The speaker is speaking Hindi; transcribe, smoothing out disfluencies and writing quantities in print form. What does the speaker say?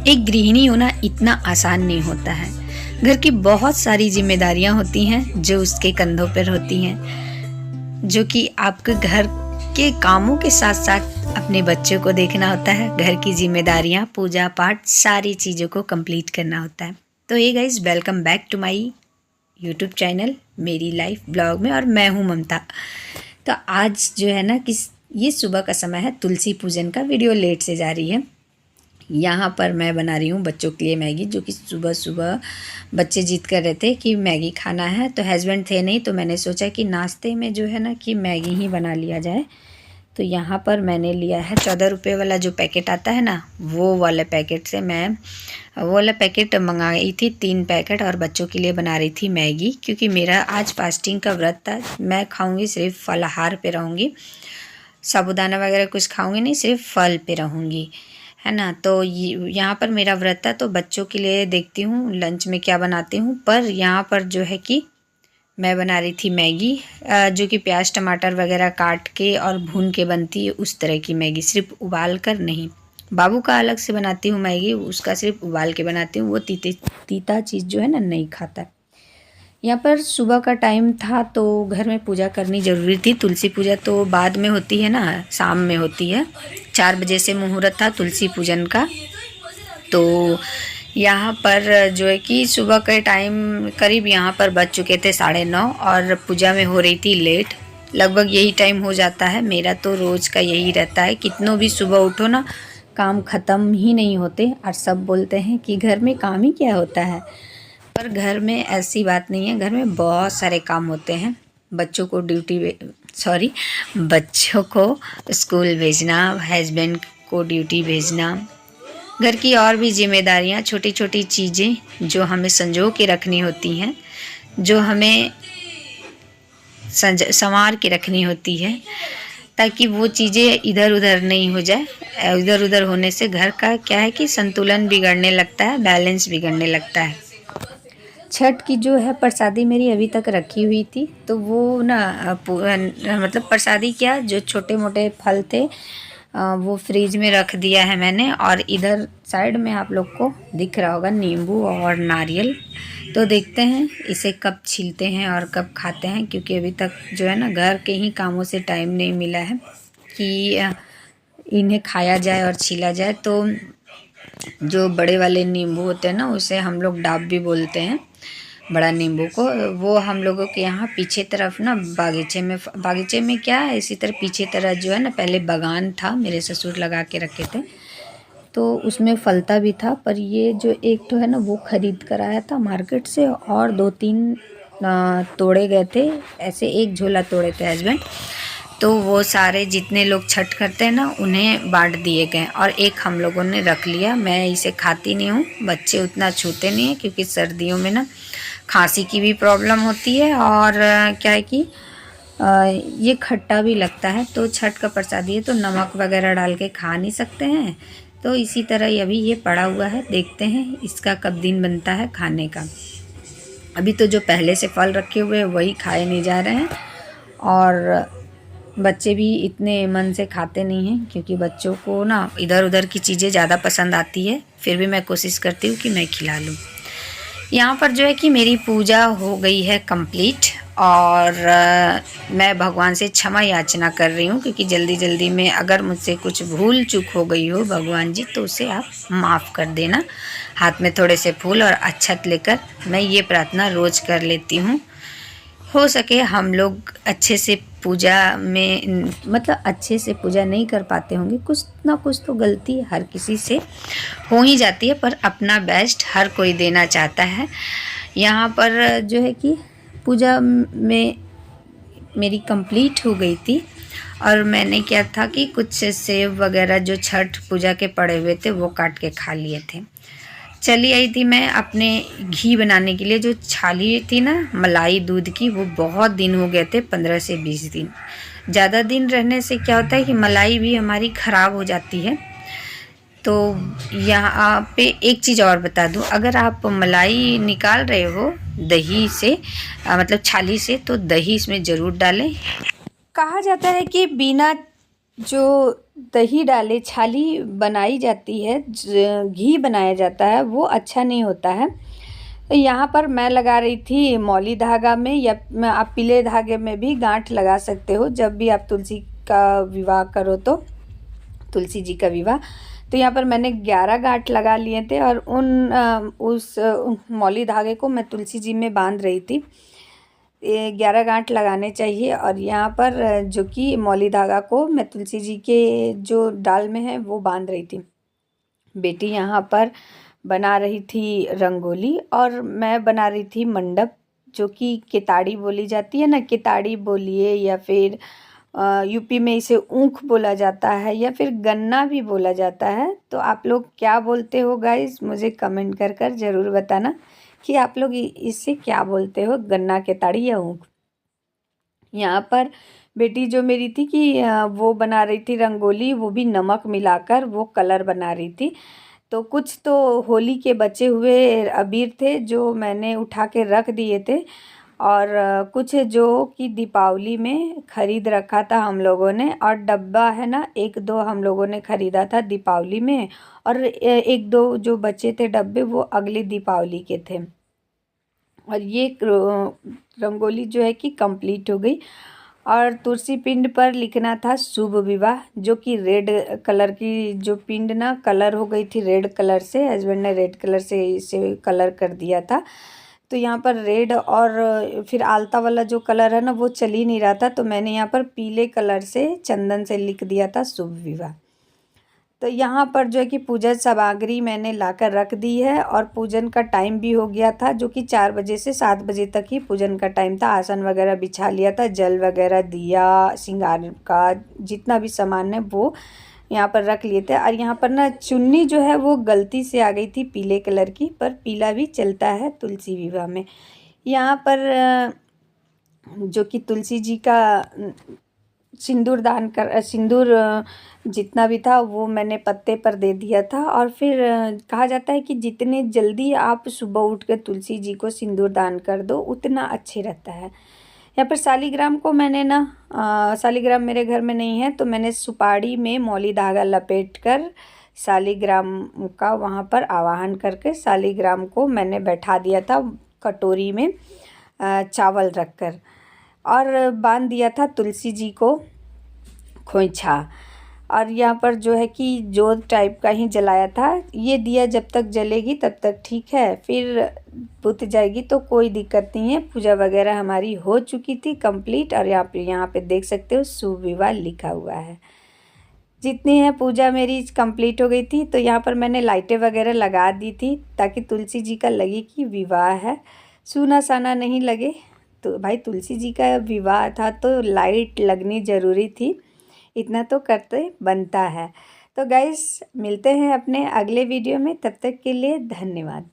एक गृहिणी होना इतना आसान नहीं होता है। घर की बहुत सारी जिम्मेदारियां होती हैं जो उसके कंधों पर होती हैं, जो कि आपके घर के कामों के साथ साथ अपने बच्चों को देखना होता है। घर की जिम्मेदारियां, पूजा पाठ, सारी चीज़ों को कंप्लीट करना होता है। तो ये guys, welcome back to my YouTube channel मेरी लाइफ ब्लॉग में, और मैं हूँ ममता। तो आज जो है ना कि ये सुबह का समय है, तुलसी पूजन का। वीडियो लेट से जा रही है। यहाँ पर मैं बना रही हूँ बच्चों के लिए मैगी, जो कि सुबह सुबह बच्चे जिद कर रहे थे कि मैगी खाना है। तो हस्बैंड थे नहीं, तो मैंने सोचा कि नाश्ते में जो है ना कि मैगी ही बना लिया जाए। तो यहाँ पर मैंने लिया है 14 रुपये वाला जो पैकेट आता है ना, वो वाले पैकेट से मैं वो वाला पैकेट मंगाई थी 3 पैकेट, और बच्चों के लिए बना रही थी मैगी। क्योंकि मेरा आज फास्टिंग का व्रत था। मैं खाऊंगी सिर्फ फलाहार पे रहूँगी, साबुदाना वगैरह कुछ खाऊंगी नहीं, सिर्फ फल पे रहूँगी, है ना। तो यहाँ पर मेरा व्रत था, तो बच्चों के लिए देखती हूँ लंच में क्या बनाती हूँ। पर यहाँ पर जो है कि मैं बना रही थी मैगी, जो कि प्याज टमाटर वगैरह काट के और भून के बनती है, उस तरह की मैगी, सिर्फ उबाल कर नहीं। बाबू का अलग से बनाती हूँ मैगी, उसका सिर्फ उबाल के बनाती हूँ। वो तीता चीज़ जो है ना नहीं खाता। यहाँ पर सुबह का टाइम था, तो घर में पूजा करनी ज़रूरी थी। तुलसी पूजा तो बाद में होती है ना, शाम में होती है। 4 बजे से मुहूर्त था तुलसी पूजन का। तो यहाँ पर जो है कि सुबह के टाइम करीब यहाँ पर बज चुके थे 9:30, और पूजा में हो रही थी लेट। लगभग यही टाइम हो जाता है। मेरा तो रोज़ का यही रहता है, कितनों भी सुबह उठो ना, काम ख़त्म ही नहीं होते। और सब बोलते हैं कि घर में काम ही क्या होता है, पर घर में ऐसी बात नहीं है। घर में बहुत सारे काम होते हैं। बच्चों को बच्चों को स्कूल भेजना, हस्बैंड को ड्यूटी भेजना, घर की और भी जिम्मेदारियां, छोटी छोटी चीज़ें जो हमें संजो के रखनी होती हैं, जो हमें संवार के रखनी होती है, ताकि वो चीज़ें इधर उधर नहीं हो जाए। इधर उधर होने से घर का क्या है कि संतुलन बिगड़ने लगता है, बैलेंस बिगड़ने लगता है। छठ की जो है प्रसादी मेरी अभी तक रखी हुई थी, तो वो ना मतलब प्रसादी क्या, जो छोटे मोटे फल थे वो फ्रीज में रख दिया है मैंने। और इधर साइड में आप लोग को दिख रहा होगा नींबू और नारियल। तो देखते हैं इसे कब छीलते हैं और कब खाते हैं, क्योंकि अभी तक जो है ना घर के ही कामों से टाइम नहीं मिला है कि इन्हें खाया जाए और छीला जाए। तो जो बड़े वाले नींबू होते हैं ना, उसे हम लोग डाब भी बोलते हैं, बड़ा नींबू को। वो हम लोगों के यहाँ पीछे तरफ ना बागीचे में क्या है, इसी तरह पीछे तरफ जो है ना, पहले बागान था, मेरे ससुर लगा के रखे थे, तो उसमें फलता भी था। पर ये जो एक तो है ना, वो ख़रीद कर आया था मार्केट से, और 2-3 तोड़े गए थे। ऐसे एक झोला तोड़े थे हस्बैंड। तो वो सारे जितने लोग छठ करते हैं ना, उन्हें बांट दिए गए, और एक हम लोगों ने रख लिया। मैं इसे खाती नहीं हूँ, बच्चे उतना छूते नहीं हैं, क्योंकि सर्दियों में ना खांसी की भी प्रॉब्लम होती है, और क्या है कि ये खट्टा भी लगता है। तो छठ का प्रसादी है, तो नमक वगैरह डाल के खा नहीं सकते हैं। तो इसी तरह अभी ये पड़ा हुआ है, देखते हैं इसका कब दिन बनता है खाने का। अभी तो जो पहले से फल रखे हुए हैं वही खाए नहीं जा रहे हैं, और बच्चे भी इतने मन से खाते नहीं हैं, क्योंकि बच्चों को ना इधर उधर की चीज़ें ज़्यादा पसंद आती है। फिर भी मैं कोशिश करती हूँ कि मैं खिला लूँ। यहाँ पर जो है कि मेरी पूजा हो गई है कंप्लीट, और मैं भगवान से क्षमा याचना कर रही हूँ, क्योंकि जल्दी जल्दी में अगर मुझसे कुछ भूल चूक हो गई हो भगवान जी, तो उसे आप माफ़ कर देना। हाथ में थोड़े से फूल और अक्षत लेकर मैं ये प्रार्थना रोज़ कर लेती हूँ। हो सके हम लोग अच्छे से पूजा में, मतलब अच्छे से पूजा नहीं कर पाते होंगे, कुछ ना कुछ तो गलती हर किसी से हो ही जाती है, पर अपना बेस्ट हर कोई देना चाहता है। यहाँ पर जो है कि पूजा में मेरी कंप्लीट हो गई थी, और मैंने क्या था कि कुछ सेब वगैरह जो छठ पूजा के पड़े हुए थे वो काट के खा लिए थे। चली आई थी मैं अपने घी बनाने के लिए। जो छाली थी ना मलाई दूध की, वो बहुत दिन हो गए थे, 15 से 20 दिन। ज़्यादा दिन रहने से क्या होता है कि मलाई भी हमारी ख़राब हो जाती है। तो यहाँ पे एक चीज़ और बता दूँ, अगर आप मलाई निकाल रहे हो दही से, मतलब छाली से, तो दही इसमें ज़रूर डालें। कहा जाता है कि बिना जो दही डाले छाली बनाई जाती है, घी बनाया जाता है, वो अच्छा नहीं होता है। तो यहाँ पर मैं लगा रही थी मौली धागा में, या आप पीले धागे में भी गांठ लगा सकते हो जब भी आप तुलसी का विवाह करो तो, तुलसी जी का विवाह। तो यहाँ पर मैंने 11 गांठ लगा लिए थे और उस मौली धागे को मैं तुलसी जी में बांध रही थी। 11 गांठ लगाने चाहिए। और यहाँ पर जो कि मौली धागा को मैं तुलसी जी के जो डाल में है वो बांध रही थी। बेटी यहाँ पर बना रही थी रंगोली और मैं बना रही थी मंडप, जो कि केताड़ी बोली जाती है ना, केताड़ी बोलिए या फिर यूपी में इसे ऊख बोला जाता है या फिर गन्ना भी बोला जाता है। तो आप लोग क्या बोलते हो गाइस, मुझे कमेंट कर कर ज़रूर बताना कि आप लोग इससे क्या बोलते हो, गन्ना, केताड़ी या ऊख। यहाँ पर बेटी जो मेरी थी कि वो बना रही थी रंगोली, वो भी नमक मिलाकर वो कलर बना रही थी। तो कुछ तो होली के बचे हुए अबीर थे जो मैंने उठा के रख दिए थे, और कुछ जो कि दीपावली में ख़रीद रखा था हम लोगों ने, और डब्बा है ना, 1-2 हम लोगों ने ख़रीदा था दीपावली में, और 1-2 जो बचे थे डब्बे वो अगली दीपावली के थे। और ये रंगोली जो है कि कंप्लीट हो गई। और तुलसी पिंड पर लिखना था शुभ विवाह, जो कि रेड कलर की जो पिंड ना कलर हो गई थी रेड कलर से, हस्बैंड ने रेड कलर से इसे कलर कर दिया था। तो यहाँ पर रेड और फिर आलता वाला जो कलर है ना वो चल ही नहीं रहा था, तो मैंने यहाँ पर पीले कलर से चंदन से लिख दिया था शुभ विवाह। तो यहाँ पर जो है कि पूजा सामग्री मैंने लाकर रख दी है, और पूजन का टाइम भी हो गया था, जो कि 4 बजे से 7 बजे तक ही पूजन का टाइम था। आसन वगैरह बिछा लिया था, जल वगैरह दिया, श्रृंगार का जितना भी सामान है वो यहाँ पर रख लिए थे। और यहाँ पर ना चुन्नी जो है वो गलती से आ गई थी पीले कलर की, पर पीला भी चलता है तुलसी विवाह में। यहाँ पर जो कि तुलसी जी का सिंदूर दान कर, सिंदूर जितना भी था वो मैंने पत्ते पर दे दिया था। और फिर कहा जाता है कि जितने जल्दी आप सुबह उठ कर तुलसी जी को सिंदूर दान कर दो उतना अच्छे रहता है। यहाँ पर शालिग्राम को मैंने ना शालिग्राम मेरे घर में नहीं है, तो मैंने सुपारी में मौली धागा लपेट कर शालिग्राम का वहाँ पर आवाहन करके शालिग्राम को मैंने बैठा दिया था कटोरी में चावल रखकर, और बांध दिया था तुलसी जी को खोइछा। और यहाँ पर जो है कि जोत टाइप का ही जलाया था। ये दिया जब तक जलेगी तब तक ठीक है, फिर बुझ जाएगी तो कोई दिक्कत नहीं है। पूजा वगैरह हमारी हो चुकी थी कंप्लीट, और यहाँ पे देख सकते हो शुभ विवाह लिखा हुआ है। जितनी है पूजा मेरी कंप्लीट हो गई थी। तो यहाँ पर मैंने लाइटें वगैरह लगा दी थी ताकि तुलसी जी का लगे कि विवाह है, सूना साना नहीं लगे। तो भाई तुलसी जी का विवाह था तो लाइट लगनी ज़रूरी थी, इतना तो करते बनता है। तो गाइस मिलते हैं अपने अगले वीडियो में, तब तक के लिए धन्यवाद।